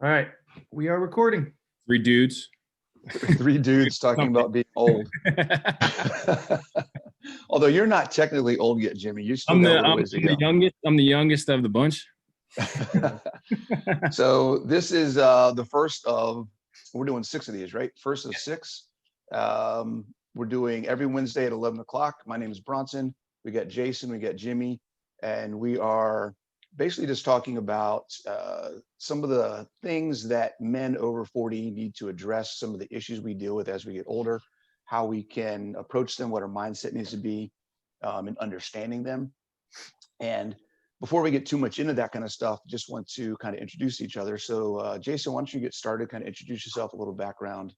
All right, we are recording. Three dudes. Three dudes talking about being old. Although you're not technically old yet, Jimmy. You still got a little ways to go. I'm the youngest of the bunch. So this is the first of, we're doing 6 of these, right? First of 6. We're doing every Wednesday at 11 o'clock. My name is Bronson. We got Jason, we got Jimmy, and we are basically just talking about some of the things that men over 40 need to address, some of the issues we deal with as we get older, how we can approach them, what our mindset needs to be in understanding them. And before we get too much into that kind of stuff, just want to kind of introduce each other. So Jason, why don't you get started, kind of introduce yourself, a little background,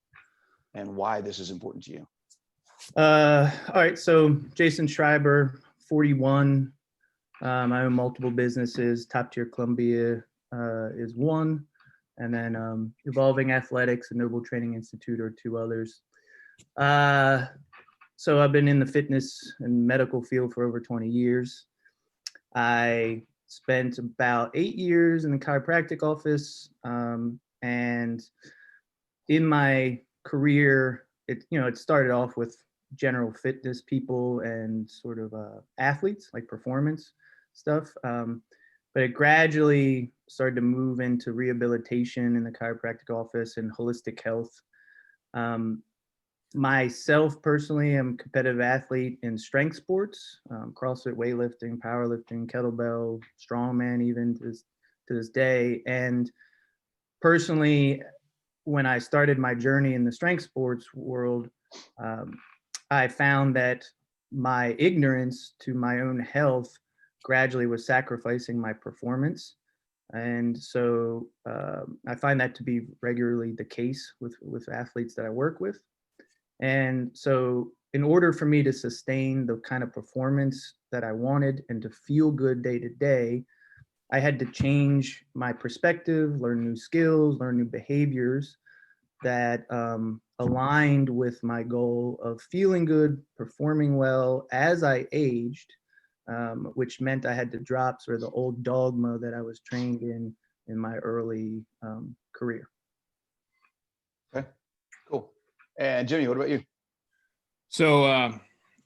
and why this is important to you. All right, so Jason Schreiber, 41. I own multiple businesses. Top Tier Columbia is one, and then Evolving Athletics and Noble Training Institute are 2 others. So I've been in the fitness and medical field for over 20 years. I spent about 8 years in the chiropractic office, and in my career, it started off with general fitness people and sort of athletes, like performance stuff, but it gradually started to move into rehabilitation in the chiropractic office and holistic health. Myself personally, I'm a competitive athlete in strength sports, CrossFit, weightlifting, powerlifting, kettlebell, strongman, even to this day. And personally, when I started my journey in the strength sports world, I found that my ignorance to my own health gradually was sacrificing my performance. And so I find that to be regularly the case with athletes that I work with. And so in order for me to sustain the kind of performance that I wanted and to feel good day to day, I had to change my perspective, learn new skills, learn new behaviors that aligned with my goal of feeling good, performing well as I aged, which meant I had to drop sort of the old dogma that I was trained in my early career. Okay, cool. And Jimmy, what about you? So, all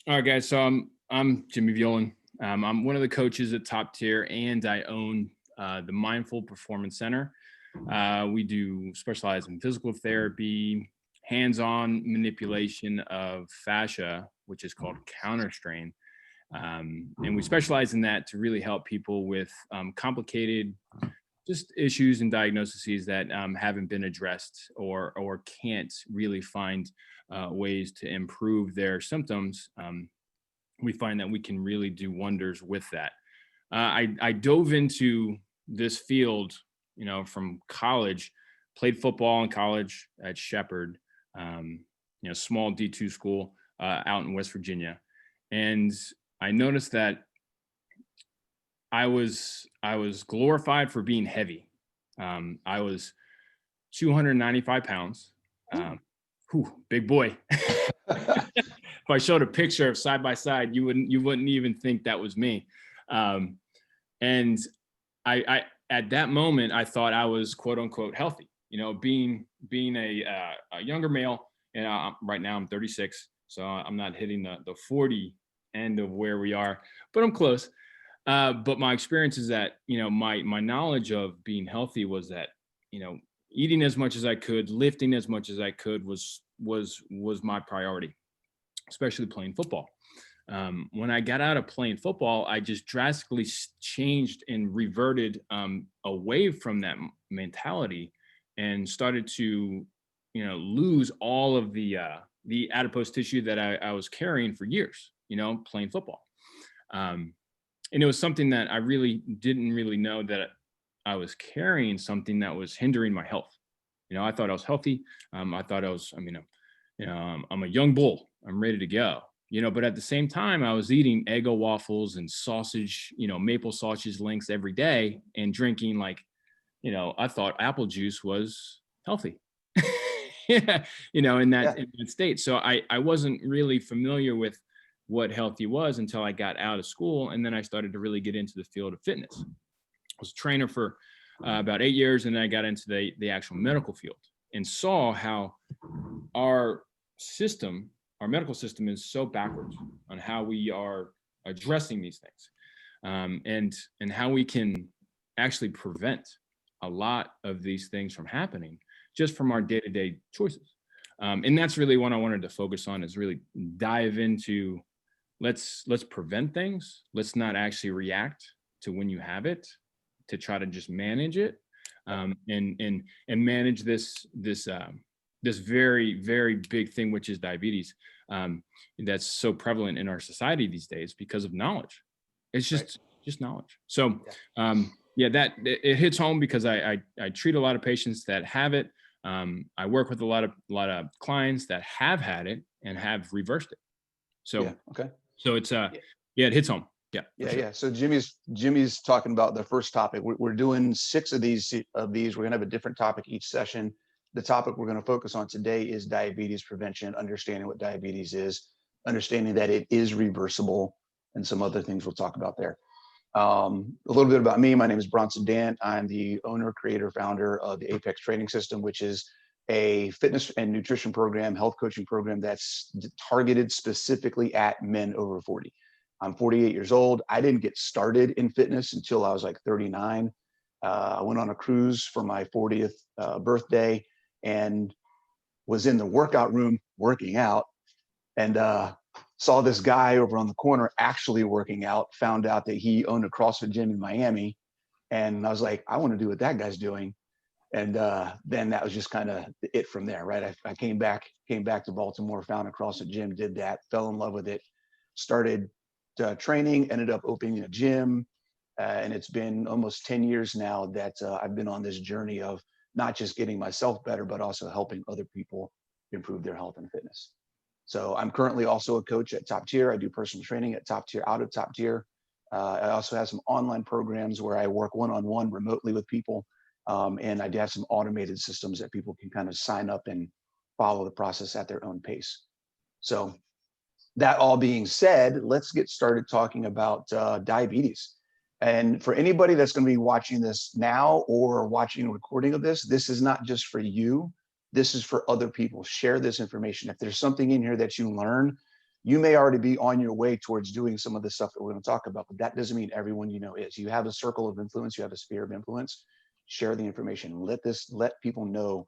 right, guys. So I'm Jimmy Voiland. I'm one of the coaches at Top Tier, and I own the Mindful Performance Center. We do specialize in physical therapy, hands-on manipulation of fascia, which is called counter strain. And we specialize in that to really help people with complicated just issues and diagnoses that haven't been addressed or can't really find ways to improve their symptoms. We find that we can really do wonders with that. I dove into this field, from college, played football in college at Shepherd, small D2 school out in West Virginia. And I noticed that I was glorified for being heavy. I was 295 pounds. Big boy. If I showed a picture of side by side, you wouldn't even think that was me. And I at that moment, I thought I was quote unquote healthy, being a younger male. And right now I'm 36, so I'm not hitting the 40 end of where we are, but I'm close. But my experience is that, my knowledge of being healthy was that, eating as much as I could, lifting as much as I could was my priority, especially playing football. When I got out of playing football, I just drastically changed and reverted away from that mentality and started to, lose all of the adipose tissue that I was carrying for years, playing football. And it was something that I really didn't really know that I was carrying something that was hindering my health. I thought I was healthy. I thought I'm a young bull. I'm ready to go. But at the same time, I was eating Eggo waffles and sausage, maple sausage links every day and drinking I thought apple juice was healthy, in that state. So I wasn't really familiar with what healthy was until I got out of school. And then I started to really get into the field of fitness. I was a trainer for about 8 years, and then I got into the actual medical field and saw how our medical system is so backwards on how we are addressing these things, and how we can actually prevent a lot of these things from happening just from our day-to-day choices. And that's really what I wanted to focus on, is really dive into, let's prevent things. Let's not actually react to when you have it, to try to just manage it, and manage this very, very big thing, which is diabetes, that's so prevalent in our society these days because of knowledge. It's just knowledge. So that it hits home because I treat a lot of patients that have it. I work with a lot of clients that have had it and have reversed it. So so it's it hits home. Yeah. So Jimmy's talking about the first topic. We're doing 6 of these. We're gonna have a different topic each session. The topic we're gonna focus on today is diabetes prevention, understanding what diabetes is, understanding that it is reversible, and some other things we'll talk about there. A little bit about me. My name is Bronson Dant. I'm the owner, creator, founder of the Apex Training System, which is a fitness and nutrition program, health coaching program that's targeted specifically at men over 40. I'm 48 years old. I didn't get started in fitness until I was like 39. I went on a cruise for my 40th birthday and was in the workout room working out, and saw this guy over on the corner actually working out, found out that he owned a CrossFit gym in Miami. And I was like, I want to do what that guy's doing. And then that was just kind of it from there, right? I came back to Baltimore, found a CrossFit gym, did that, fell in love with it, started training, ended up opening a gym. And it's been almost 10 years now that I've been on this journey of not just getting myself better, but also helping other people improve their health and fitness. So I'm currently also a coach at Top Tier. I do personal training at Top Tier, out of Top Tier. I also have some online programs where I work one-on-one remotely with people. And I do have some automated systems that people can kind of sign up and follow the process at their own pace. So that all being said, let's get started talking about diabetes. And for anybody that's going to be watching this now or watching a recording of this, this is not just for you. This is for other people. Share this information. If there's something in here that you learn, you may already be on your way towards doing some of the stuff that we're going to talk about, but that doesn't mean everyone you know is. You have a circle of influence. You have a sphere of influence. Share the information. Let people know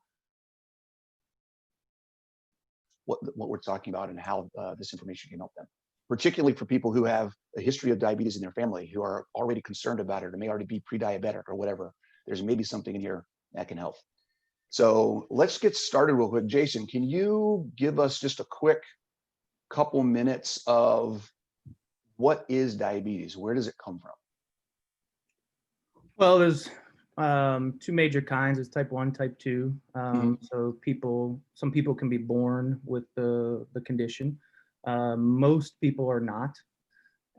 what we're talking about and how this information can help them, particularly for people who have a history of diabetes in their family, who are already concerned about it, or may already be pre-diabetic or whatever. There's maybe something in here that can help. So let's get started real quick. Jason, can you give us just a quick couple minutes of what is diabetes? Where does it come from? Well, there's 2 major kinds. There's type 1, type 2. So some people can be born with the condition. Most people are not.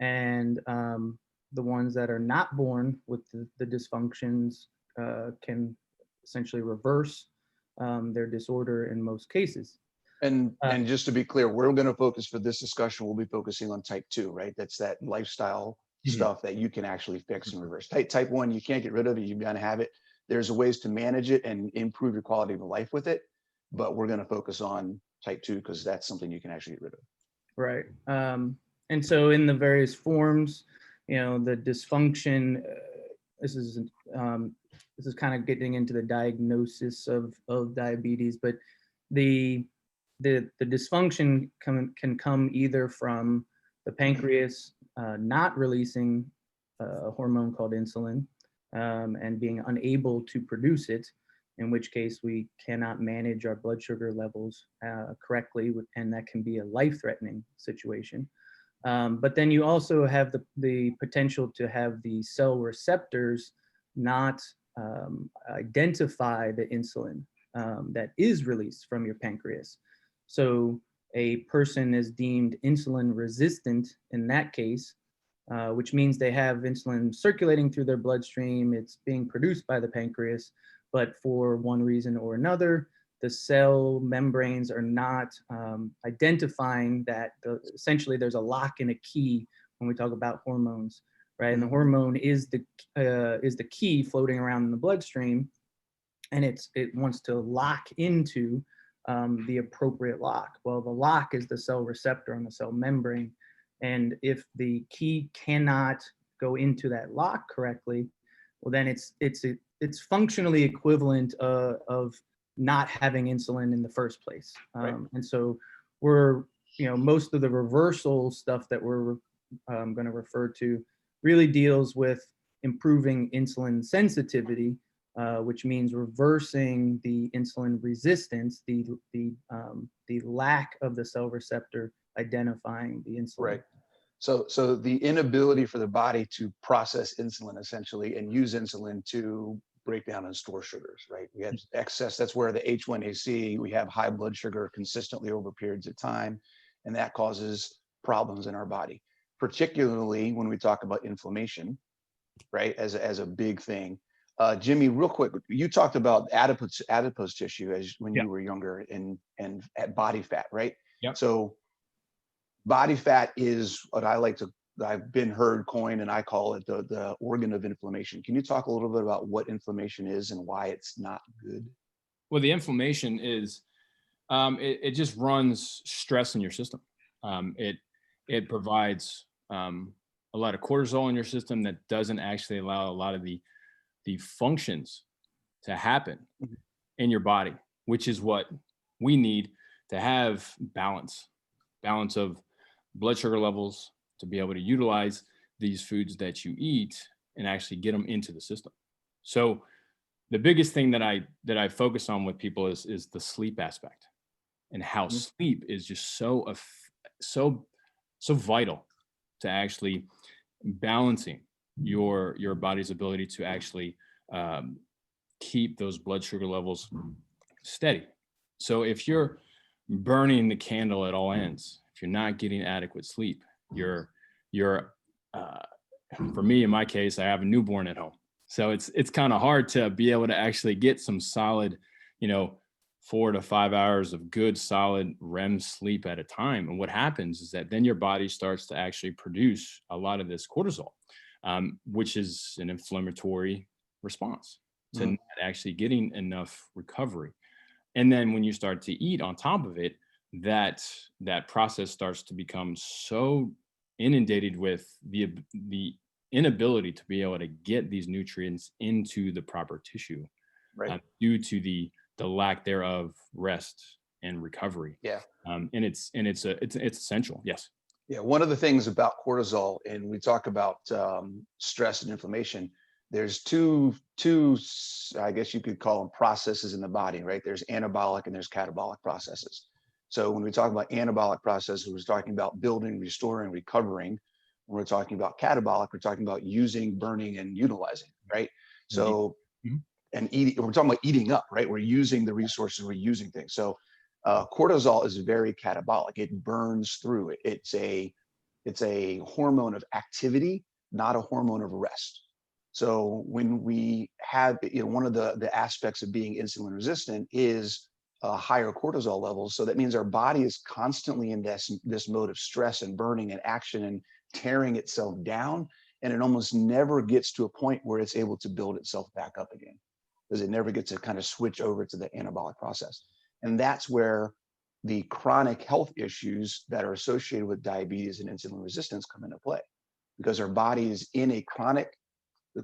And the ones that are not born with the dysfunctions can essentially reverse their disorder in most cases. And just to be clear, we're going to focus for this discussion, we'll be focusing on type 2, right? That's that lifestyle stuff that you can actually fix and reverse. Type 1, you can't get rid of it. You've got to have it. There's ways to manage it and improve your quality of life with it. But we're going to focus on type 2 because that's something you can actually get rid of. Right. And so in the various forms, the dysfunction, this is kind of getting into the diagnosis of diabetes, but the dysfunction can come either from the pancreas not releasing a hormone called insulin and being unable to produce it, in which case we cannot manage our blood sugar levels correctly, and that can be a life-threatening situation. But then you also have the potential to have the cell receptors not identify the insulin that is released from your pancreas. So a person is deemed insulin resistant in that case, which means they have insulin circulating through their bloodstream. It's being produced by the pancreas, but for one reason or another, the cell membranes are not identifying that. Essentially, there's a lock and a key when we talk about hormones. right? And the hormone is the key floating around in the bloodstream, and it wants to lock into the appropriate lock. Well, the lock is the cell receptor on the cell membrane, and if the key cannot go into that lock correctly, well, then it's functionally equivalent of not having insulin in the first place. Right. And so we're, most of the reversal stuff that we're going to refer to really deals with improving insulin sensitivity, which means reversing the insulin resistance, the lack of the cell receptor identifying the insulin. Right. So the inability for the body to process insulin essentially and use insulin to break down and store sugars, right? We have excess, that's where the H1AC, we have high blood sugar consistently over periods of time, and that causes problems in our body, particularly when we talk about inflammation, right? As a big thing. Jimmy, real quick, you talked about adipose tissue when you were younger and at body fat, right? Yep. So body fat is what I've been heard coined, and I call it the organ of inflammation. Can you talk a little bit about what inflammation is and why it's not good? Well, the inflammation is, it just runs stress in your system. It provides a lot of cortisol in your system that doesn't actually allow a lot of the functions to happen in your body, which is what we need to have balance of blood sugar levels, to be able to utilize these foods that you eat and actually get them into the system. So the biggest thing that I focus on with people is the sleep aspect, and how sleep is just so vital to actually balancing your body's ability to actually keep those blood sugar levels steady. So if you're burning the candle at all ends, if you're not getting adequate sleep, you're for me, in my case, I have a newborn at home, so it's kind of hard to be able to actually get some solid, 4 to 5 hours of good solid REM sleep at a time. And what happens is that then your body starts to actually produce a lot of this cortisol, which is an inflammatory response to not actually getting enough recovery. And then when you start to eat on top of it, that process starts to become so inundated with the inability to be able to get these nutrients into the proper tissue, right? Due to the lack thereof rest and recovery. Yeah. And it's essential. Yes. Yeah. One of the things about cortisol, and we talk about stress and inflammation, there's two, I guess you could call them processes in the body, right? There's anabolic and there's catabolic processes. So when we talk about anabolic processes, we're talking about building, restoring, recovering. When we're talking about catabolic, we're talking about using, burning, and utilizing, right? So, and eating, we're talking about eating up, right? We're using the resources, we're using things. So cortisol is very catabolic. It burns through it. It's a hormone of activity, not a hormone of rest. So when we have, one of the aspects of being insulin resistant is higher cortisol levels. So that means our body is constantly in this mode of stress and burning and action and tearing itself down. And it almost never gets to a point where it's able to build itself back up again, because it never gets to kind of switch over to the anabolic process. And that's where the chronic health issues that are associated with diabetes and insulin resistance come into play, because our body is in the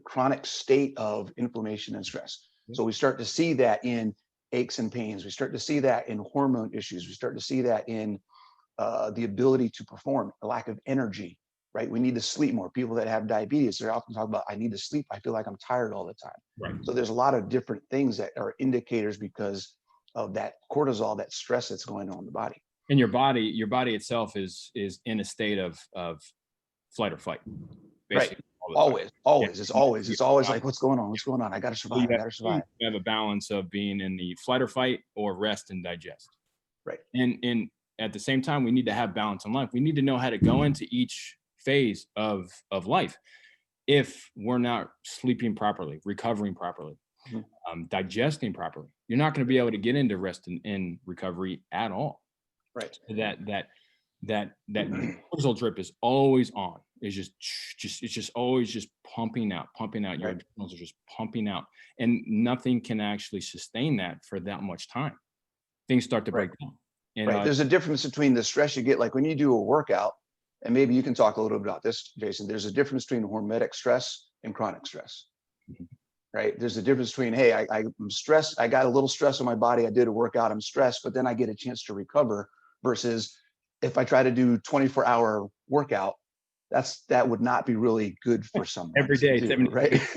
chronic state of inflammation and stress. So we start to see that in aches and pains. We start to see that in hormone issues. We start to see that in the ability to perform, a lack of energy, right? We need to sleep more. People that have diabetes, they're often talking about, I need to sleep. I feel like I'm tired all the time. Right. So there's a lot of different things that are indicators because of that cortisol, that stress that's going on in the body. And your body itself is in a state of flight or fight. Right. Always. It's always like, what's going on? What's going on? I got to survive. I got to survive. You have a balance of being in the flight or fight or rest and digest. Right. And at the same time, we need to have balance in life. We need to know how to go into each phase of life. If we're not sleeping properly, recovering properly, digesting properly, you're not going to be able to get into rest and recovery at all. Right. That cortisol drip is always on. is it's just always just pumping out. Your Right. adrenals are just pumping out, and nothing can actually sustain that for that much time. Things start to Right. break down. And Right. There's a difference between the stress you get, like when you do a workout, and maybe you can talk a little bit about this, Jason. There's a difference between hormetic stress and chronic stress. Mhm. Right. There's a difference between, hey, I'm stressed. I got a little stress on my body. I did a workout. I'm stressed, but then I get a chance to recover versus if I try to do 24-hour workout, that would not be really good for someone every to day, do, 7 right?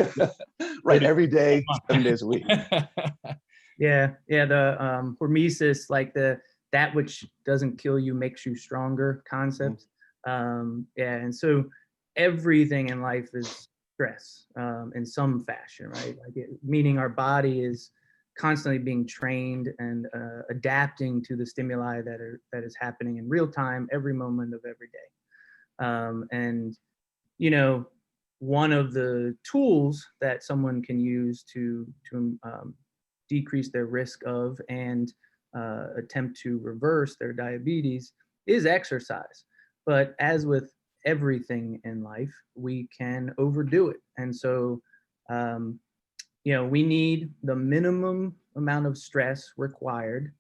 Right. Every day, 7 days a week. Yeah, the hormesis, like that which doesn't kill you makes you stronger concept. Yeah, and so everything in life is stress in some fashion, right? Meaning our body is constantly being trained and adapting to the stimuli that is happening in real time, every moment of every day. And you know, one of the tools that someone can use to decrease their risk of and attempt to reverse their diabetes is exercise. But as with everything in life, we can overdo it. And so, we need the minimum amount of stress required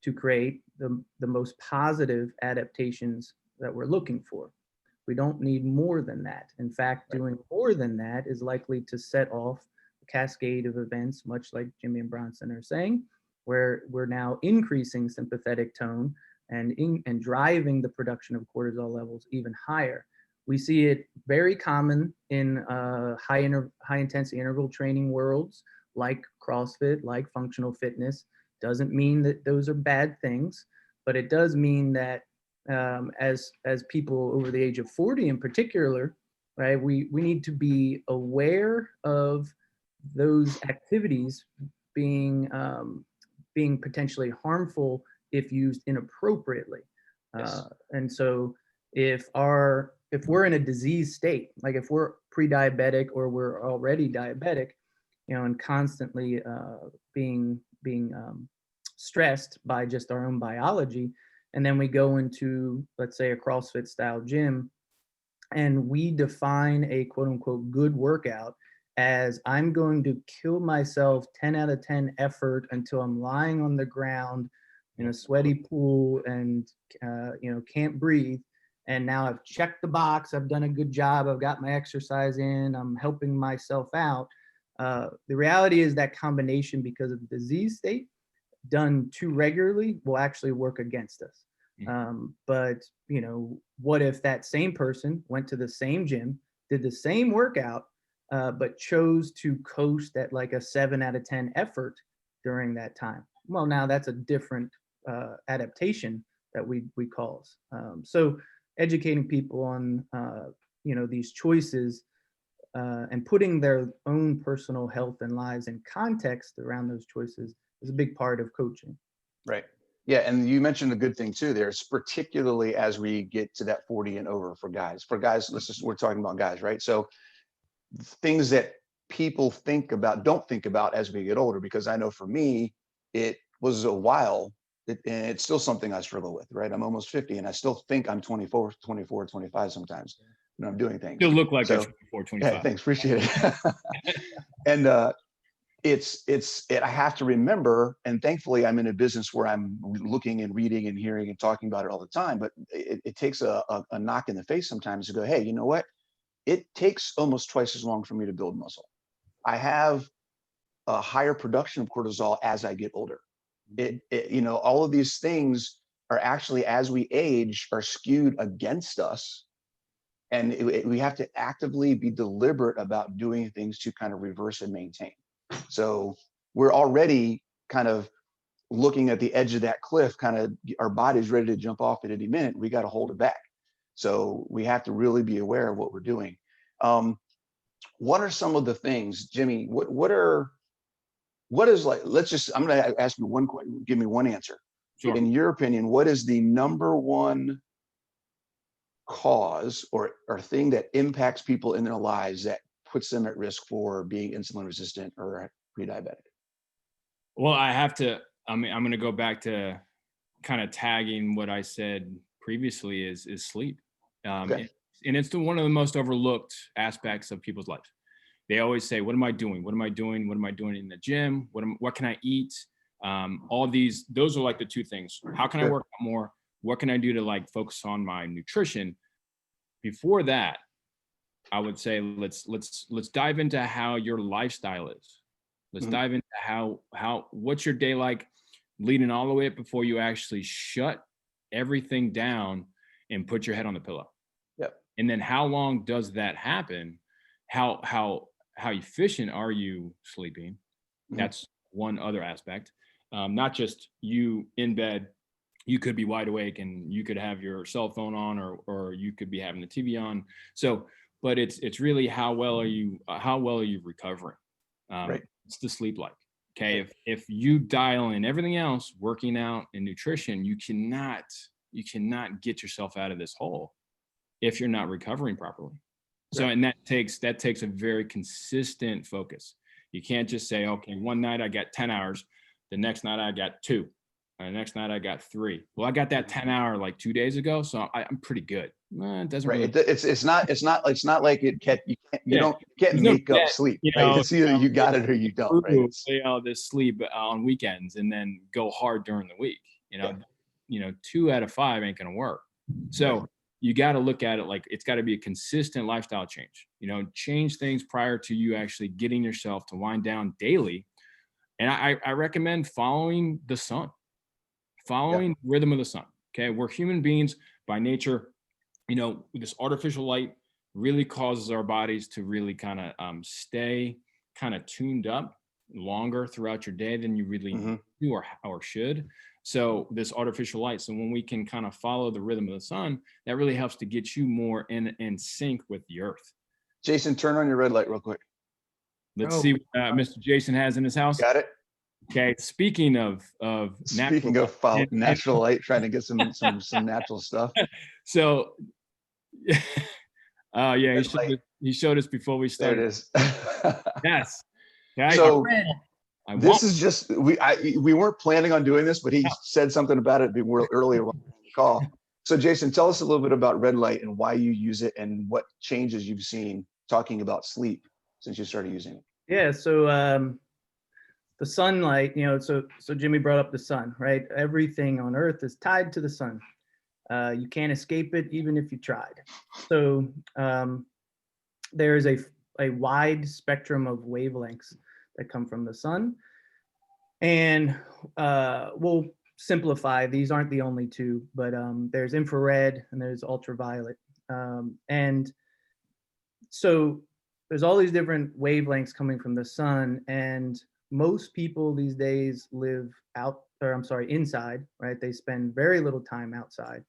to create the most positive adaptations that we're looking for. We don't need more than that. In fact, doing more than that is likely to set off a cascade of events, much like Jimmy and Bronson are saying, where we're now increasing sympathetic tone and driving the production of cortisol levels even higher. We see it very common in high intensity interval training worlds like CrossFit, like functional fitness. Doesn't mean that those are bad things, but it does mean that as people over the age of 40 in particular, right, we need to be aware of those activities being potentially harmful if used inappropriately. Yes. And so if we're in a disease state, like if we're pre-diabetic or we're already diabetic, and constantly being stressed by just our own biology, and then we go into, let's say, a CrossFit style gym, and we define a quote unquote good workout as I'm going to kill myself 10 out of 10 effort until I'm lying on the ground in a sweaty pool and can't breathe. And now I've checked the box, I've done a good job, I've got my exercise in, I'm helping myself out. The reality is that combination, because of the disease state, done too regularly will actually work against us. But what if that same person went to the same gym, did the same workout, but chose to coast at like a 7 out of 10 effort during that time? Well, now that's a different adaptation that we cause. So educating people on these choices and putting their own personal health and lives in context around those choices is a big part of coaching. Right. Yeah. And you mentioned a good thing too there. It's particularly as we get to that 40 and over for guys. We're talking about guys, right? So things that people don't think about as we get older, because I know for me, it was a while, and it's still something I struggle with, right? I'm almost 50 and I still think I'm 24, 25 sometimes when I'm doing things. Still look like So, you're 24, 25. yeah, thanks. Appreciate it. And I have to remember, and thankfully I'm in a business where I'm looking and reading and hearing and talking about it all the time, but it takes a knock in the face sometimes to go, hey, you know what? It takes almost twice as long for me to build muscle. I have a higher production of cortisol as I get older. All of these things are actually, as we age, are skewed against us. And we have to actively be deliberate about doing things to kind of reverse and maintain. So we're already kind of looking at the edge of that cliff, kind of our body's ready to jump off at any minute. We got to hold it back. So we have to really be aware of what we're doing. What are some of the things, Jimmy, I'm going to ask you one question, give me one answer. Sure. In your opinion, what is the number one cause or thing that impacts people in their lives that puts them at risk for being insulin resistant or pre-diabetic? Well, I'm going to go back to kind of tagging what I said previously is sleep. Okay. one of the most overlooked aspects of people's life. They always say, what am I doing? What am I doing? What am I doing in the gym? What can I eat? All these, those are like the two things. How can I work out more? What can I do to like focus on my nutrition? Before that, I would say let's dive into how your lifestyle is. Let's dive into how what's your day like leading all the way up before you actually shut everything down and put your head on the pillow. Yep. And then how long does that happen? How efficient are you sleeping? That's one other aspect. Not just you in bed, you could be wide awake and you could have your cell phone on, or you could be having the TV on. So, but it's really how well are you recovering? Right. It's the sleep like. Okay. If you dial in everything else, working out and nutrition, you cannot get yourself out of this hole if you're not recovering properly. So, and that takes a very consistent focus. You can't just say, okay, one night I got 10 hours. The next night I got 2. The next night I got 3. Well, I got that 10-hour like 2 days ago, so I'm pretty good. It doesn't really. It's not like you can't there's no make up bet, sleep. you Right? know, It's either you got it or you don't. Right? This sleep on weekends and then go hard during the week. 2 out of 5 ain't gonna work. So you got to look at it like it's got to be a consistent lifestyle change. Change things prior to you actually getting yourself to wind down daily. And I recommend following the sun, following the rhythm of the sun. Okay, we're human beings by nature. This artificial light really causes our bodies to really kind of stay kind of tuned up longer throughout your day than you really do or should. So this artificial light. So when we can kind of follow the rhythm of the sun, that really helps to get you more in sync with the earth. Jason, turn on your red light real quick. Let's see what Mr. Jason has in his house. Got it. Okay. Speaking of natural light, trying to get some natural stuff. So, he showed us before we started. There it is. Yes. Okay, so this is just we weren't planning on doing this, but he said something about it earlier on the call. So Jason, tell us a little bit about red light and why you use it and what changes you've seen talking about sleep since you started using it. Yeah. So the sunlight, so Jimmy brought up the sun, right? Everything on Earth is tied to the sun. You can't escape it, even if you tried. So there is a wide spectrum of wavelengths that come from the sun. And we'll simplify. These aren't the only two, but there's infrared and there's ultraviolet. And so there's all these different wavelengths coming from the sun, and most people these days live inside, right? They spend very little time outside.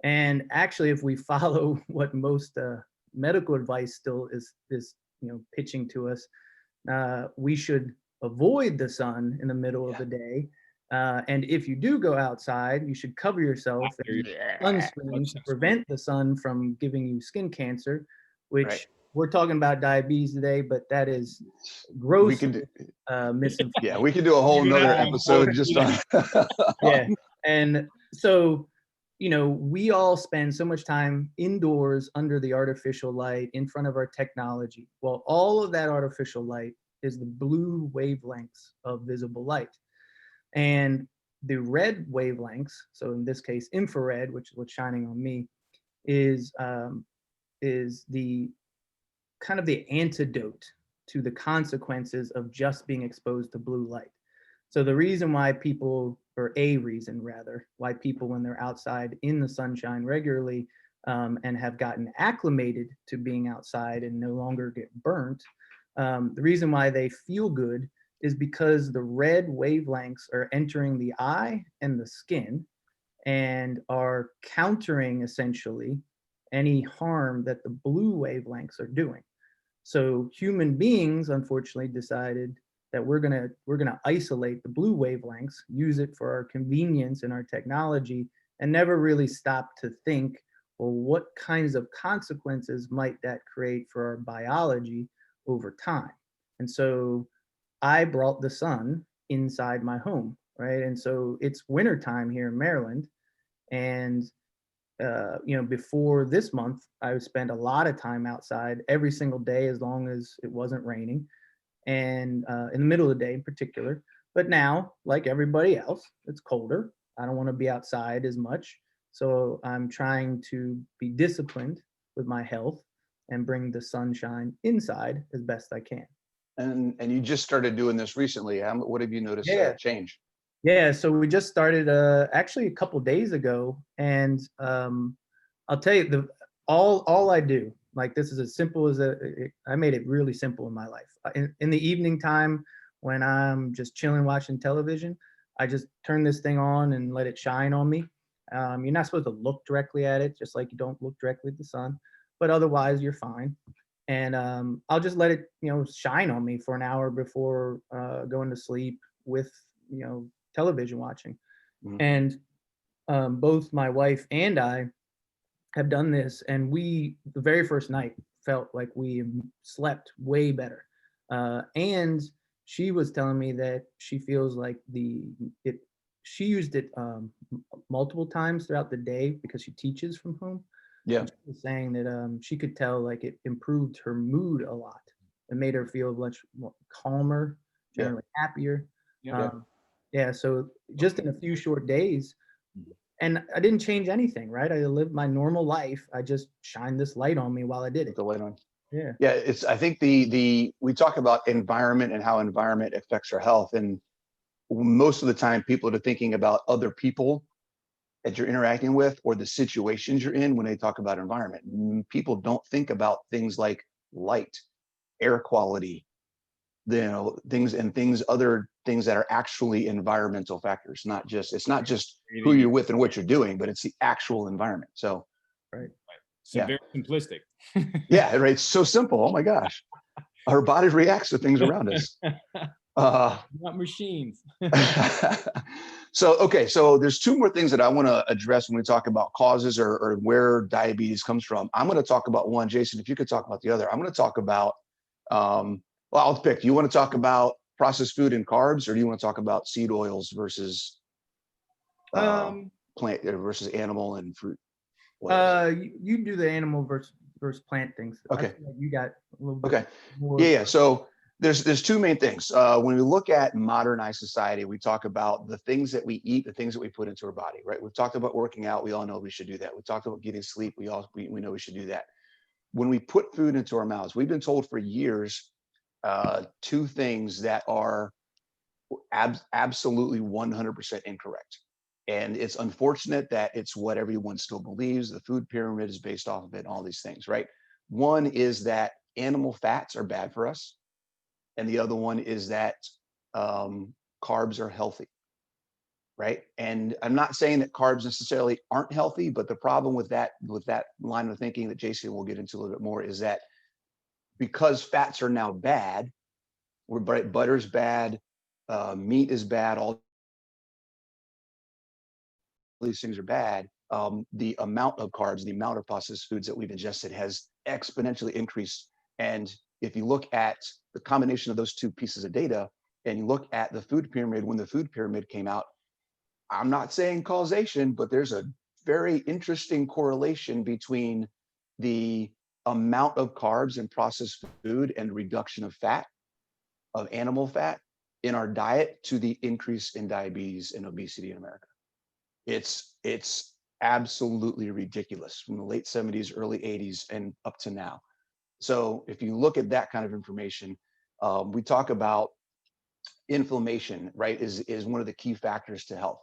And actually, if we follow what most medical advice still is pitching to us, we should avoid the sun in the middle of the day. And if you do go outside, you should cover yourself in sunscreen to prevent the sun from giving you skin cancer, which we're talking about diabetes today, but that is gross misinformation. Yeah, we could do a whole nother episode just on. Yeah. And so, we all spend so much time indoors under the artificial light in front of our technology. Well, all of that artificial light is the blue wavelengths of visible light. And the red wavelengths, so in this case, infrared, which is what's shining on me, is the kind of the antidote to the consequences of just being exposed to blue light. So the reason why people, or a reason rather, why people when they're outside in the sunshine regularly and have gotten acclimated to being outside and no longer get burnt, the reason why they feel good is because the red wavelengths are entering the eye and the skin and are countering essentially any harm that the blue wavelengths are doing. So human beings, unfortunately, decided that we're gonna isolate the blue wavelengths, use it for our convenience and our technology, and never really stop to think, well, what kinds of consequences might that create for our biology over time? And so I brought the sun inside my home, right? And so it's wintertime here in Maryland, and before this month, I would spend a lot of time outside every single day as long as it wasn't raining, and in the middle of the day in particular. But now, like everybody else, it's colder. I don't want to be outside as much. So I'm trying to be disciplined with my health and bring the sunshine inside as best I can. And you just started doing this recently. What have you noticed Yeah. change? Yeah, so we just started actually a couple days ago, and I'll tell you all I do, like, this is as simple as I made it really simple in my life. In the evening time when I'm just chilling watching television, I just turn this thing on and let it shine on me. You're not supposed to look directly at it, just like you don't look directly at the sun, but otherwise you're fine. And I'll just let it shine on me for an hour before going to sleep with television watching. Mhm. And both my wife and I have done this, and the very first night felt like we slept way better. And she was telling me that she feels like she used it multiple times throughout the day because she teaches from home. Yeah. And she was saying that she could tell like it improved her mood a lot. It made her feel much more calmer, generally happier. Yeah. Yeah, so just in a few short days, and I didn't change anything, right? I lived my normal life. I just shined this light on me while I did it. The light on. Yeah. Yeah, I think we talk about environment and how environment affects our health, and most of the time people are thinking about other people that you're interacting with or the situations you're in when they talk about environment. People don't think about things like light, air quality, other things that are actually environmental factors. It's not just who you're with and what you're doing, but it's the actual environment. So right. So very simplistic. Yeah, right. It's so simple. Oh my gosh. Our body reacts to things around us. Not machines. So there's two more things that I want to address when we talk about causes or where diabetes comes from. I'm going to talk about one. Jason, if you could talk about the other. I'm going to talk about, well, I'll pick. Do you want to talk about processed food and carbs, or do you want to talk about seed oils versus plant versus animal and fruit oils? You do the animal versus plant things. Okay. I feel like you got a little bit Okay. more. Yeah. So there's two main things. When we look at modernized society, we talk about the things that we eat, the things that we put into our body, right? We've talked about working out. We all know we should do that. We talked about getting sleep. We know we should do that. When we put food into our mouths, we've been told for years two things that are absolutely 100% incorrect. And it's unfortunate that it's what everyone still believes. The food pyramid is based off of it, all these things, right? One is that animal fats are bad for us. And the other one is that carbs are healthy, right? And I'm not saying that carbs necessarily aren't healthy, but the problem with that line of thinking that Jason will get into a little bit more is that because fats are now bad, butter's bad, meat is bad, all these things are bad. The amount of carbs, the amount of processed foods that we've ingested has exponentially increased. And if you look at the combination of those two pieces of data and you look at the food pyramid, when the food pyramid came out, I'm not saying causation, but there's a very interesting correlation between the amount of carbs in processed food and reduction of fat, of animal fat in our diet to the increase in diabetes and obesity in America. It's absolutely ridiculous from the late 70s, early 80s, and up to now. So if you look at that kind of information, we talk about inflammation, right, is one of the key factors to health,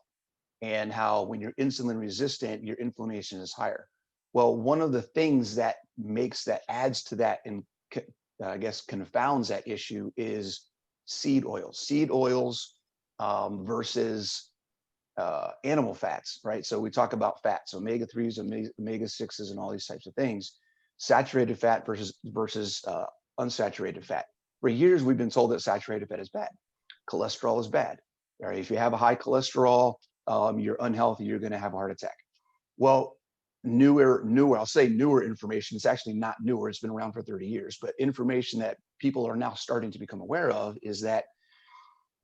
and how when you're insulin resistant, your inflammation is higher. Well, one of the things that adds to that and I guess confounds that issue is seed oils. Seed oils versus animal fats, right? So we talk about fats, omega-3s, omega-6s, and all these types of things. Saturated fat versus unsaturated fat. For years, we've been told that saturated fat is bad. Cholesterol is bad. All right, if you have a high cholesterol, you're unhealthy, you're going to have a heart attack. Well, newer, I'll say newer information, it's actually not newer, it's been around for 30 years, but information that people are now starting to become aware of is that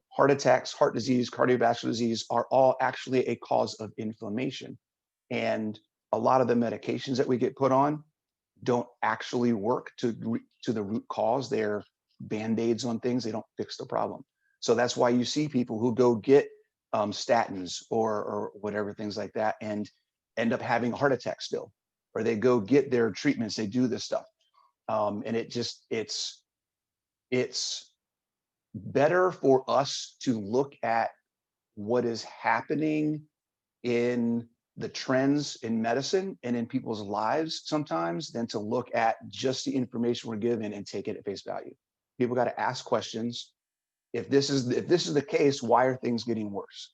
heart attacks, heart disease, cardiovascular disease are all actually a cause of inflammation. And a lot of the medications that we get put on don't actually work to the root cause. They're band-aids on things. They don't fix the problem. So that's why you see people who go get statins or whatever, things like that, and end up having a heart attack still, or they go get their treatments, they do this stuff. And it's better for us to look at what is happening in the trends in medicine and in people's lives sometimes than to look at just the information we're given and take it at face value. People got to ask questions. If this is the case, why are things getting worse?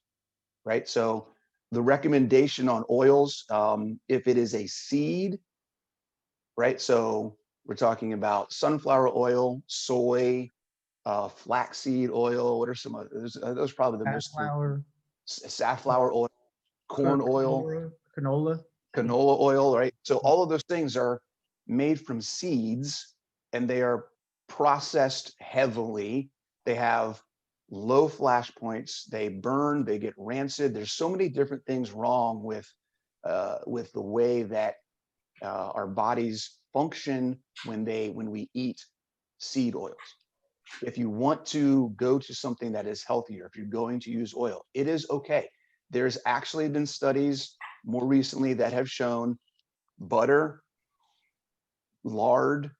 Right? So the recommendation on oils, if it is a seed, right? So we're talking about sunflower oil, soy, flaxseed oil. What are some others? Those are probably the most three. Safflower oil, corn oil, canola oil, right? So all of those things are made from seeds, and they are processed heavily. They have low flash points, they burn, they get rancid. There's so many different things wrong with the way that our bodies function when we eat seed oils. If you want to go to something that is healthier, if you're going to use oil, it is okay. There's actually been studies more recently that have shown butter, lard,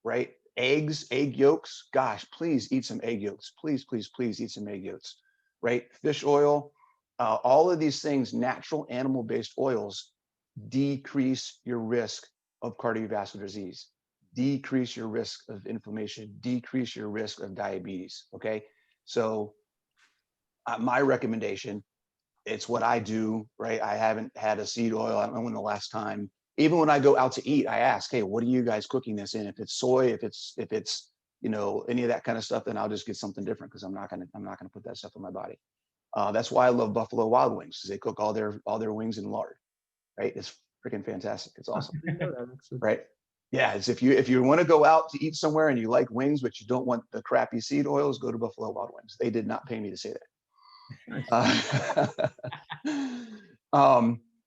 right? Eggs, egg yolks. Gosh, please eat some egg yolks. Please, please, please eat some egg yolks, right? Fish oil, all of these things, natural animal-based oils, decrease your risk of cardiovascular disease, decrease your risk of inflammation, decrease your risk of diabetes, okay? So my recommendation, it's what I do, right? I haven't had a seed oil. I don't know when the last time, even when I go out to eat, I ask, hey, what are you guys cooking this in? If it's soy, if it's, any of that kind of stuff, then I'll just get something different, because I'm not gonna put that stuff in my body. That's why I love Buffalo Wild Wings, because they cook all their wings in lard, right? It's freaking fantastic. It's awesome, right? Yeah, it's if you want to go out to eat somewhere and you like wings, but you don't want the crappy seed oils, go to Buffalo Wild Wings. They did not pay me to say that.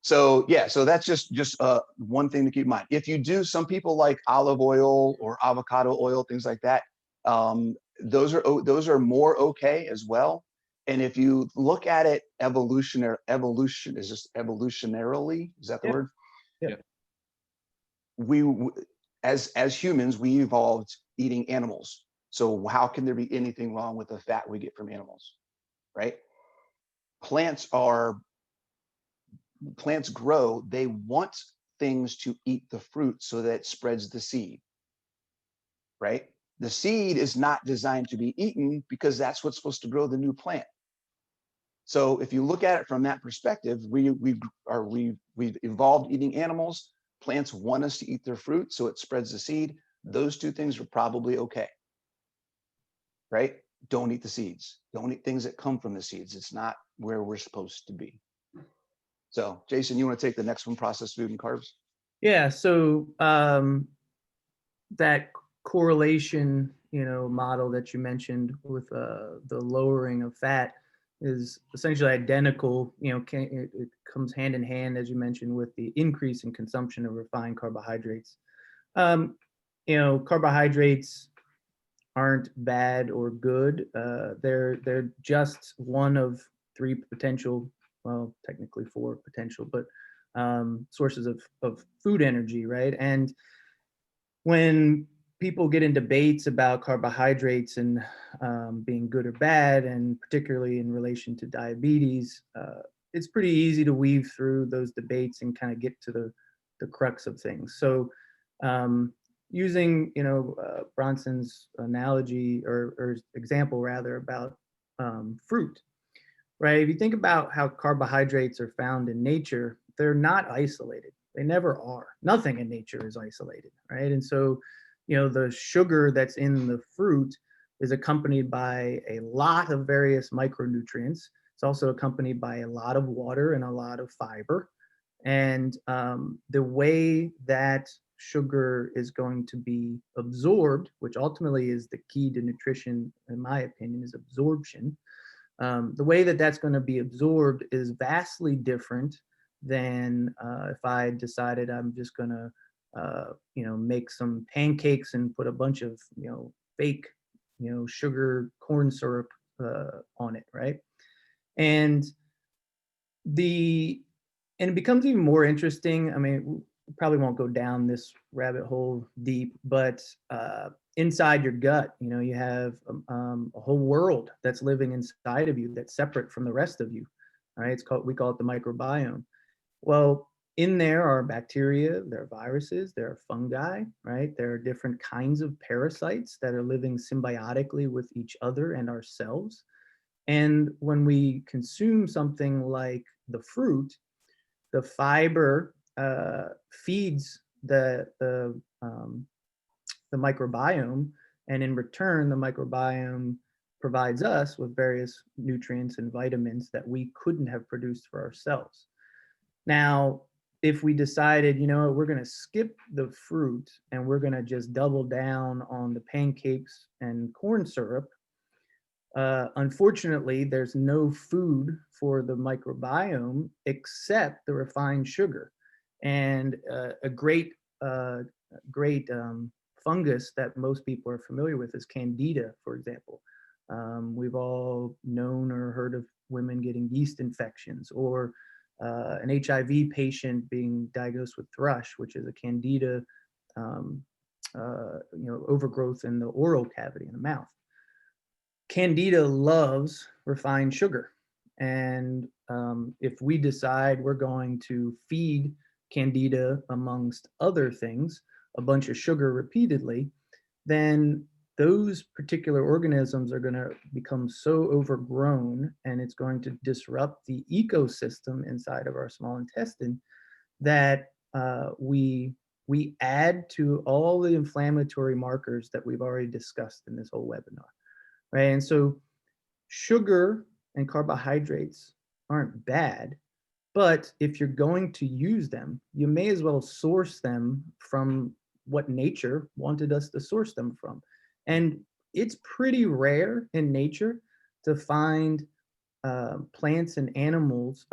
So yeah, so that's just one thing to keep in mind. If you do, some people like olive oil or avocado oil, things like that. Those are more okay as well. And if you look at it evolution is just evolutionarily, is that the word? Yeah. We as humans, we evolved eating animals. So how can there be anything wrong with the fat we get from animals, right? Plants grow, they want things to eat the fruit so that it spreads the seed, right? The seed is not designed to be eaten because that's what's supposed to grow the new plant. So if you look at it from that perspective, we've evolved eating animals. Plants want us to eat their fruit, so it spreads the seed. Those two things are probably okay, right? Don't eat the seeds. Don't eat things that come from the seeds. It's not where we're supposed to be. So Jason, you want to take the next one, processed food and carbs? Yeah, so that correlation, model that you mentioned with the lowering of fat is essentially identical. It comes hand in hand, as you mentioned, with the increase in consumption of refined carbohydrates. Carbohydrates aren't bad or good. They're just one of three potential, well, technically four potential, but sources of food energy, right? And when people get in debates about carbohydrates and being good or bad, and particularly in relation to diabetes, it's pretty easy to weave through those debates and kind of get to the crux of things. So using Bronson's analogy or example rather about fruit, right? If you think about how carbohydrates are found in nature, they're not isolated. They never are. Nothing in nature is isolated, right? And so, the sugar that's in the fruit is accompanied by a lot of various micronutrients. It's also accompanied by a lot of water and a lot of fiber. And the way that sugar is going to be absorbed, which ultimately is the key to nutrition, in my opinion, is absorption. The way that that's going to be absorbed is vastly different than if I decided I'm just gonna, make some pancakes and put a bunch of, fake, sugar corn syrup on it, right? And the and it becomes even more interesting. I mean, we probably won't go down this rabbit hole deep, but inside your gut, you have a whole world that's living inside of you that's separate from the rest of you. All right, we call it the microbiome. Well, in there are bacteria, there are viruses, there are fungi, right? There are different kinds of parasites that are living symbiotically with each other and ourselves. And when we consume something like the fruit, the fiber feeds the microbiome, and in return, the microbiome provides us with various nutrients and vitamins that we couldn't have produced for ourselves. Now, if we decided, we're going to skip the fruit and we're going to just double down on the pancakes and corn syrup, unfortunately, there's no food for the microbiome except the refined sugar. And a great fungus that most people are familiar with is Candida, for example. We've all known or heard of women getting yeast infections, or an HIV patient being diagnosed with thrush, which is a Candida, overgrowth in the oral cavity in the mouth. Candida loves refined sugar. And if we decide we're going to feed Candida, amongst other things, a bunch of sugar repeatedly, then those particular organisms are going to become so overgrown, and it's going to disrupt the ecosystem inside of our small intestine that we add to all the inflammatory markers that we've already discussed in this whole webinar, right? And so sugar and carbohydrates aren't bad, but if you're going to use them, you may as well source them from what nature wanted us to source them from. And it's pretty rare in nature to find plants and animals,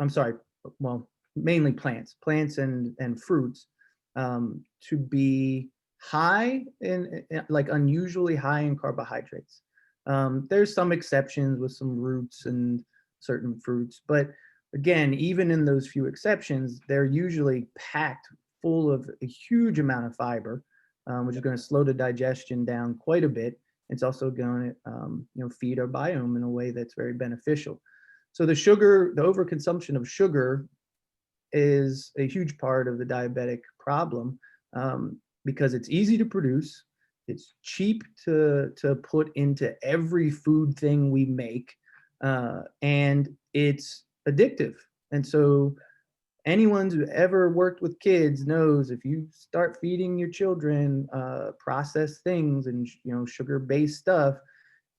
mainly plants and fruits, to be high in, like, unusually high in carbohydrates. There's some exceptions with some roots and certain fruits, but again, even in those few exceptions, they're usually packed full of a huge amount of fiber, which is going to slow the digestion down quite a bit. It's also going to feed our biome in a way that's very beneficial. So the overconsumption of sugar is a huge part of the diabetic problem, because it's easy to produce, it's cheap to put into every food thing we make, and it's addictive. And so anyone who ever worked with kids knows if you start feeding your children processed things and sugar-based stuff,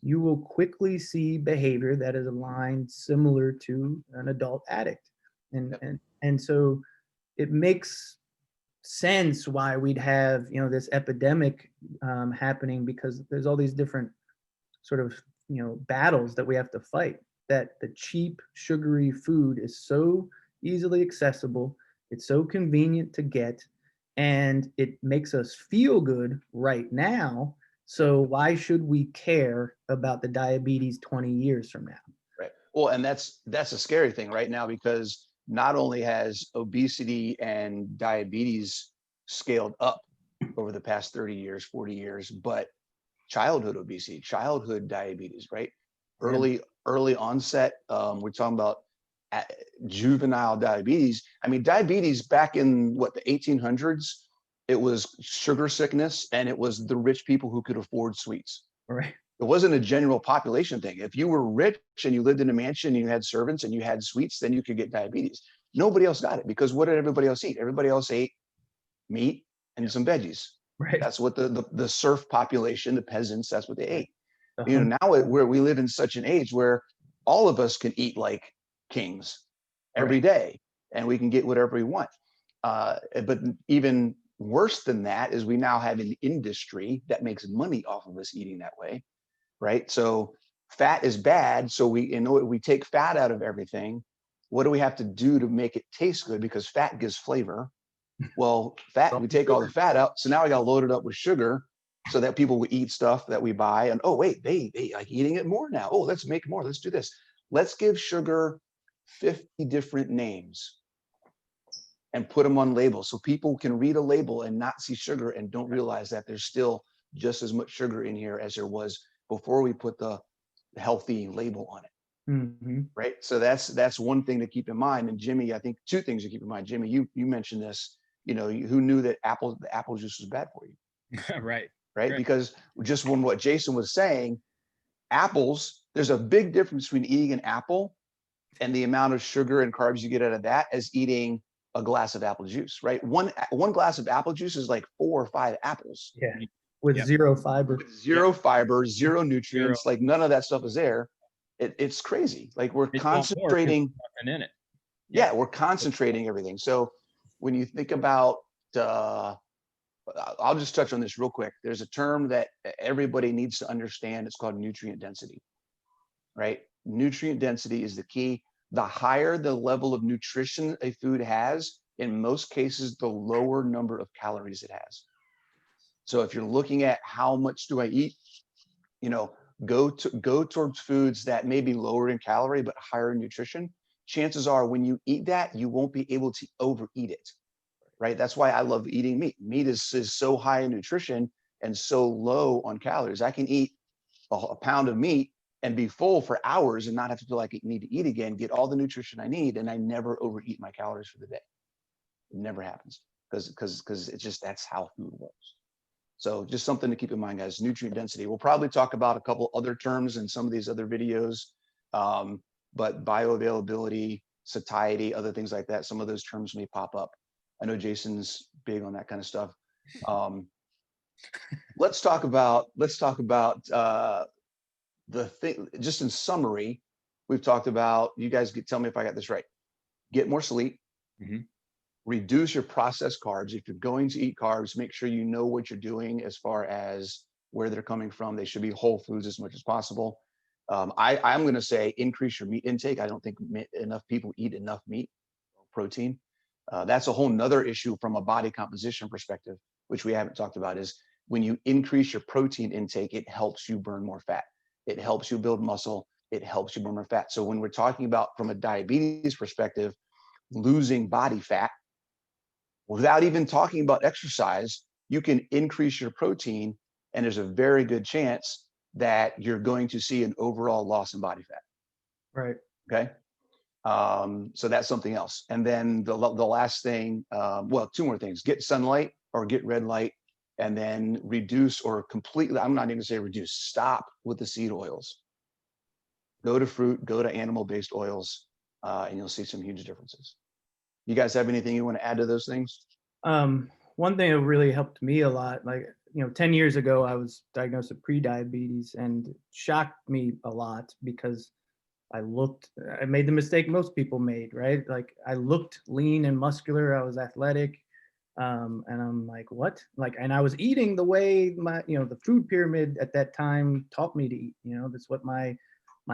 you will quickly see behavior that is aligned similar to an adult addict. And so it makes sense why we'd have this epidemic happening, because there's all these different sort of battles that we have to fight. That the cheap sugary food is so easily accessible, it's so convenient to get, and it makes us feel good right now. So why should we care about the diabetes 20 years from now? Right. Well, and that's a scary thing right now, because not only has obesity and diabetes scaled up over the past 30 years, 40 years, but childhood obesity, childhood diabetes, right? Early onset. We're talking about juvenile diabetes. I mean, diabetes back in the 1800s, it was sugar sickness, and it was the rich people who could afford sweets. Right. It wasn't a general population thing. If you were rich and you lived in a mansion and you had servants and you had sweets, then you could get diabetes. Nobody else got it, because what did everybody else eat? Everybody else ate meat and some veggies. Right. That's what the serf population, the peasants, that's what they ate. Uh-huh. Now where we live in such an age where all of us can eat like kings every day, and we can get whatever we want. But even worse than that is we now have an industry that makes money off of us eating that way, right? So fat is bad. So we take fat out of everything. what do we have to do to make it taste good? Because fat gives flavor. Well, fat, we take all the fat out. So now I got to load it up with sugar so that people will eat stuff that we buy. And oh, wait, they like eating it more now. Oh, let's make more. Let's do this. Let's give sugar 50 different names and put them on labels so people can read a label and not see sugar and don't realize that there's still just as much sugar in here as there was before we put the healthy label on it. Mm-hmm. Right. So that's one thing to keep in mind. And Jimmy, I think two things to keep in mind. Jimmy, you mentioned this, who knew that the apple juice was bad for you? Right. Right. Because just when what Jason was saying, apples, there's a big difference between eating an apple and the amount of sugar and carbs you get out of that as eating a glass of apple juice, right? One glass of apple juice is like 4 or 5 apples. Yeah. With zero fiber. With zero fiber, zero nutrients, like none of that stuff is there. It's crazy. Like we're concentrating in it. Yeah, we're concentrating everything. So when you think about, I'll just touch on this real quick. There's a term that everybody needs to understand. It's called nutrient density, right? Nutrient density is the key. The higher the level of nutrition a food has, in most cases, the lower number of calories it has. So if you're looking at how much do I eat, go towards foods that may be lower in calorie but higher in nutrition. Chances are when you eat that, you won't be able to overeat it, right? That's why I love eating meat. Meat is so high in nutrition and so low on calories. I can eat a pound of meat and be full for hours and not have to feel like I need to eat again, get all the nutrition I need, and I never overeat my calories for the day. It never happens because it's just, that's how food works. So just something to keep in mind, guys, nutrient density. We'll probably talk about a couple other terms in some of these other videos, but bioavailability, satiety, other things like that, some of those terms may pop up. I know Jason's big on that kind of stuff. Let's talk about the thing, just in summary. We've talked about, you guys tell me if I got this right. Get more sleep. Mm-hmm. Reduce your processed carbs. If you're going to eat carbs, make sure you know what you're doing as far as where they're coming from. They should be whole foods as much as possible. I'm going to say increase your meat intake. I don't think enough people eat enough meat, protein. That's a whole nother issue from a body composition perspective, which we haven't talked about, is when you increase your protein intake, it helps you burn more fat. It helps you build muscle. It helps you burn more fat. So when we're talking about, from a diabetes perspective, losing body fat, without even talking about exercise, you can increase your protein, and there's a very good chance that you're going to see an overall loss in body fat. Right. Okay. So that's something else. And then the last thing, well, 2 more things: get sunlight or get red light, and then reduce or completely, I'm not even gonna say reduce, stop with the seed oils. Go to fruit, go to animal-based oils, and you'll see some huge differences. You guys have anything you want to add to those things? One thing that really helped me a lot, like, 10 years ago, I was diagnosed with pre-diabetes, and it shocked me a lot because I made the mistake most people made, right? Like, I looked lean and muscular, I was athletic, and I'm like, what? Like, and I was eating the way the food pyramid at that time taught me to eat. That's what my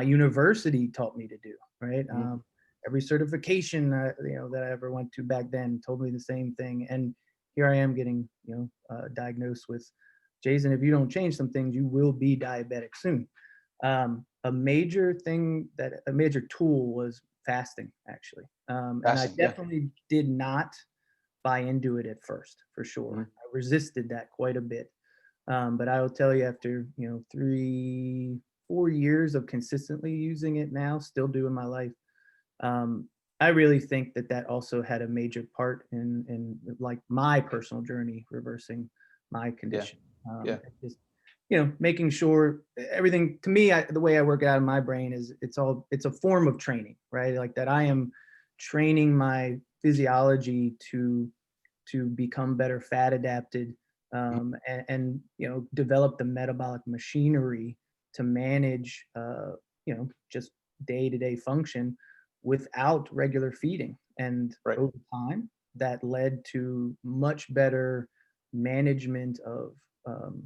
university taught me to do, right? Mm-hmm. Every certification that I ever went to back then told me the same thing, and here I am getting diagnosed with, Jason, if you don't change some things, you will be diabetic soon. A major tool was fasting, actually, and I definitely did not buy into it at first, for sure. Mm-hmm. I resisted that quite a bit, but I will tell you, after 3-4 years of consistently using it now, still doing my life, I really think that also had a major part in like my personal journey, reversing my condition. Just, making sure everything, to me, the way I work out in my brain is it's a form of training, right? Like that I am training my physiology to become better fat adapted, and develop the metabolic machinery to manage, just day-to-day function without regular feeding. And over time, that led to much better management of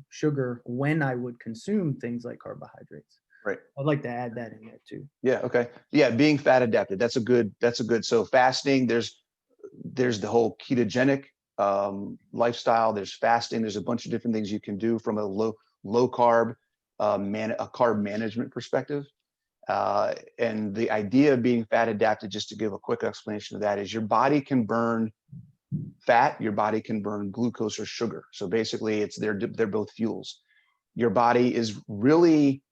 sugar when I would consume things like carbohydrates. Right. I'd like to add that in there too. Yeah. Okay. Yeah. Being fat adapted. That's a good, so fasting, there's the whole ketogenic lifestyle. There's fasting. There's a bunch of different things you can do from a low carb, a carb management perspective. And the idea of being fat adapted, just to give a quick explanation of that, is your body can burn fat, your body can burn glucose or sugar. So basically they're both fuels. Your body is really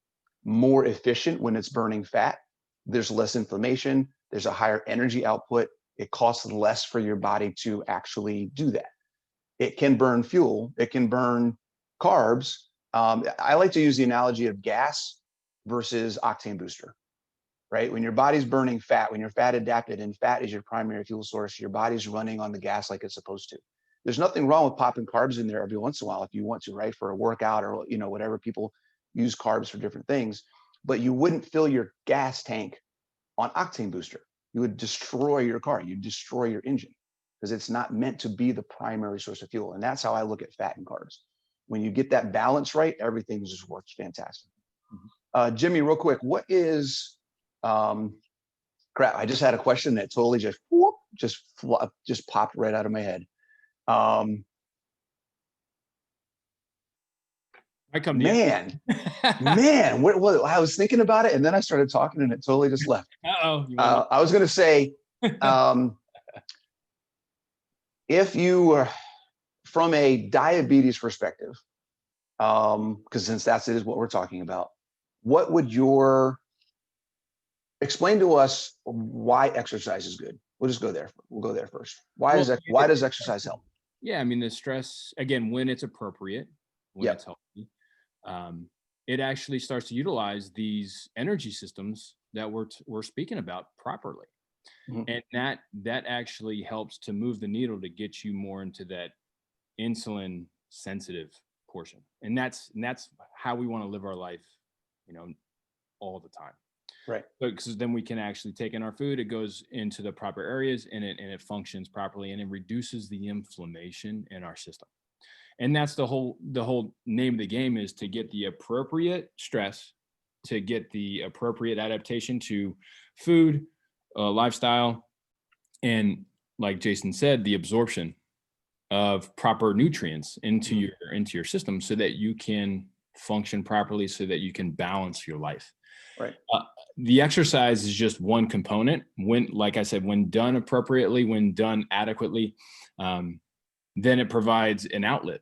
more efficient when it's burning fat. There's less inflammation. There's a higher energy output. It costs less for your body to actually do that. It can burn fuel. It can burn carbs. I like to use the analogy of gas versus octane booster, right? When your body's burning fat, when you're fat adapted and fat is your primary fuel source, your body's running on the gas like it's supposed to. There's nothing wrong with popping carbs in there every once in a while if you want to, right? For a workout or, whatever, people use carbs for different things, but you wouldn't fill your gas tank on octane booster. You would destroy your car. You destroy your engine because it's not meant to be the primary source of fuel. And that's how I look at fat and carbs. When you get that balance right, everything just works fantastic. Jimmy, real quick, what is, crap, I just had a question that totally just popped right out of my head. I come to Man, you. man, what, I was thinking about it and then I started talking and it totally just left. Uh-oh. I was going to say, if you were from a diabetes perspective, because since it is what we're talking about, what would explain to us why exercise is good? We'll just go there. We'll go there first. Why does exercise help? Yeah, I mean, the stress, again, when it's appropriate, when it's healthy, it actually starts to utilize these energy systems that we're speaking about properly. And that actually helps to move the needle to get you more into that insulin sensitive portion. And that's how we want to live our life, all the time. Right. Because then we can actually take in our food, it goes into the proper areas and it functions properly and it reduces the inflammation in our system. And that's the whole name of the game, is to get the appropriate stress, to get the appropriate adaptation to food, lifestyle, and like Jason said, the absorption of proper nutrients into your system so that you can function properly, so that you can balance your life. Right. The exercise is just one component. Like I said, when done appropriately, when done adequately, then it provides an outlet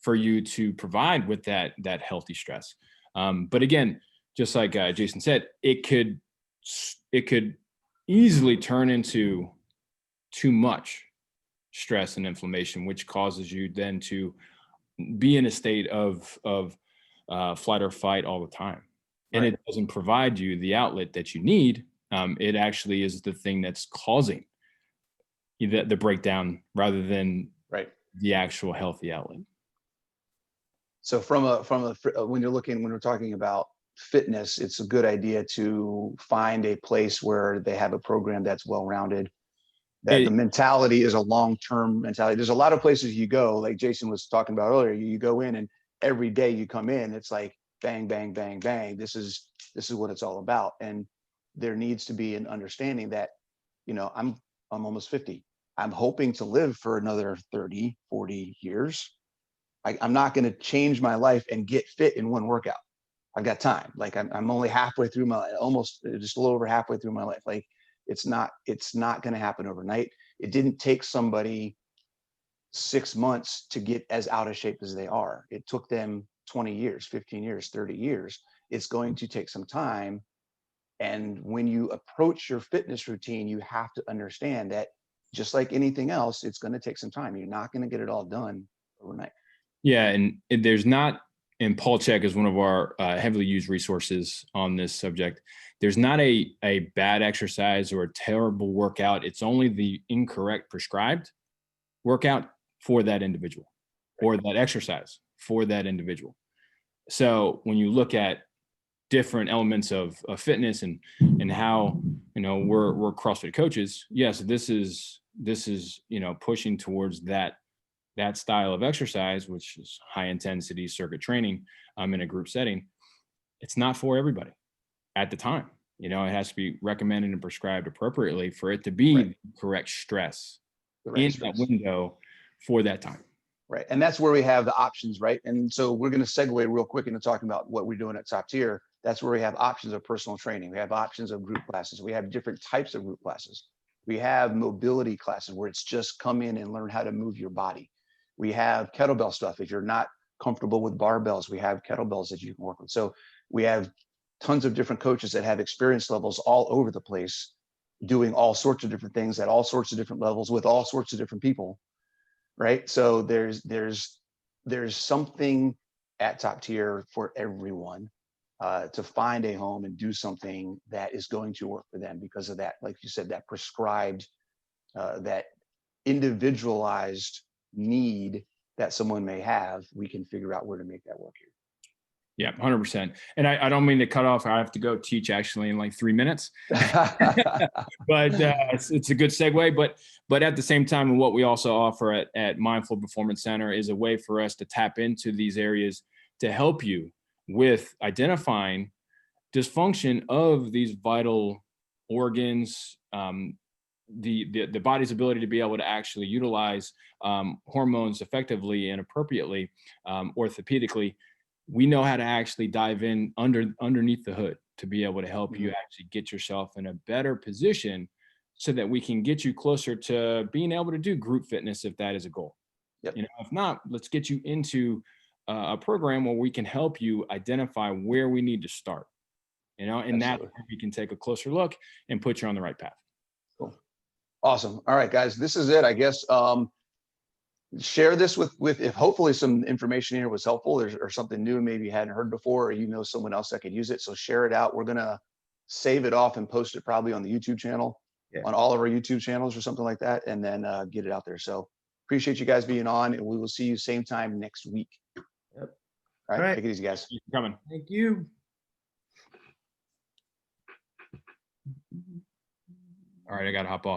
for you to provide with that healthy stress. But again, just like Jason said, it could easily turn into too much stress and inflammation, which causes you then to be in a state of flight or fight all the time. And it doesn't provide you the outlet that you need. It actually is the thing that's causing the breakdown rather than the actual healthy outlet. So when we're talking about fitness, it's a good idea to find a place where they have a program that's well-rounded, that the mentality is a long-term mentality. There's a lot of places you go, like Jason was talking about earlier, you go in and every day you come in, it's like bang, bang, bang, bang. This is what it's all about. And there needs to be an understanding that, I'm almost 50. I'm hoping to live for another 30, 40 years. I'm not going to change my life and get fit in one workout. I've got time. Like I'm only halfway through my life, almost just a little over halfway through my life. Like it's not going to happen overnight. It didn't take somebody 6 months to get as out of shape as they are. It took them 20 years, 15 years, 30 years. It's going to take some time. And when you approach your fitness routine, you have to understand that just like anything else, it's going to take some time. You're not going to get it all done overnight. Yeah, and there's not, and Paul Chek is one of our heavily used resources on this subject. There's not a bad exercise or a terrible workout. It's only the incorrect prescribed workout for that individual, or that exercise for that individual. So when you look at different elements of fitness and how, we're CrossFit coaches, yes, this is pushing towards that style of exercise, which is high intensity circuit training in a group setting. It's not for everybody. at the time. You know, it has to be recommended and prescribed appropriately for it to be Right. the correct stress The right in stress. that window for that time. Right. And that's where we have the options, right? And so we're going to segue real quick into talking about what we're doing at Top Tier. That's where we have options of personal training. We have options of group classes. We have different types of group classes. We have mobility classes where it's just come in and learn how to move your body. We have kettlebell stuff. If you're not comfortable with barbells, we have kettlebells that you can work with. So we have tons of different coaches that have experience levels all over the place, doing all sorts of different things at all sorts of different levels with all sorts of different people. Right. So there's something at Top Tier for everyone to find a home and do something that is going to work for them because of that, like you said, that prescribed, that individualized need that someone may have. We can figure out where to make that work here. Yeah, 100%. And I don't mean to cut off. I have to go teach actually in like 3 minutes, but it's a good segue. But at the same time, what we also offer at Mindful Performance Center is a way for us to tap into these areas to help you with identifying dysfunction of these vital organs, the body's ability to be able to actually utilize hormones effectively and appropriately, orthopedically. We know how to actually dive in underneath the hood to be able to help you actually get yourself in a better position so that we can get you closer to being able to do group fitness if that is a goal. Yep. You know, if not, let's get you into a program where we can help you identify where we need to start. You know, and that we can take a closer look and put you on the right path. Cool. Awesome. All right, guys, this is it, I guess. Share this with if hopefully some information here was helpful or something new maybe you hadn't heard before, or you know someone else that could use it. So share it out. We're gonna save it off and post it probably on the YouTube channel, on all of our YouTube channels or something like that, and then get it out there. So appreciate you guys being on, and we will see you same time next week. Yep. All right. Take it easy, guys. Thanks for coming. Thank you. All right, I gotta hop off.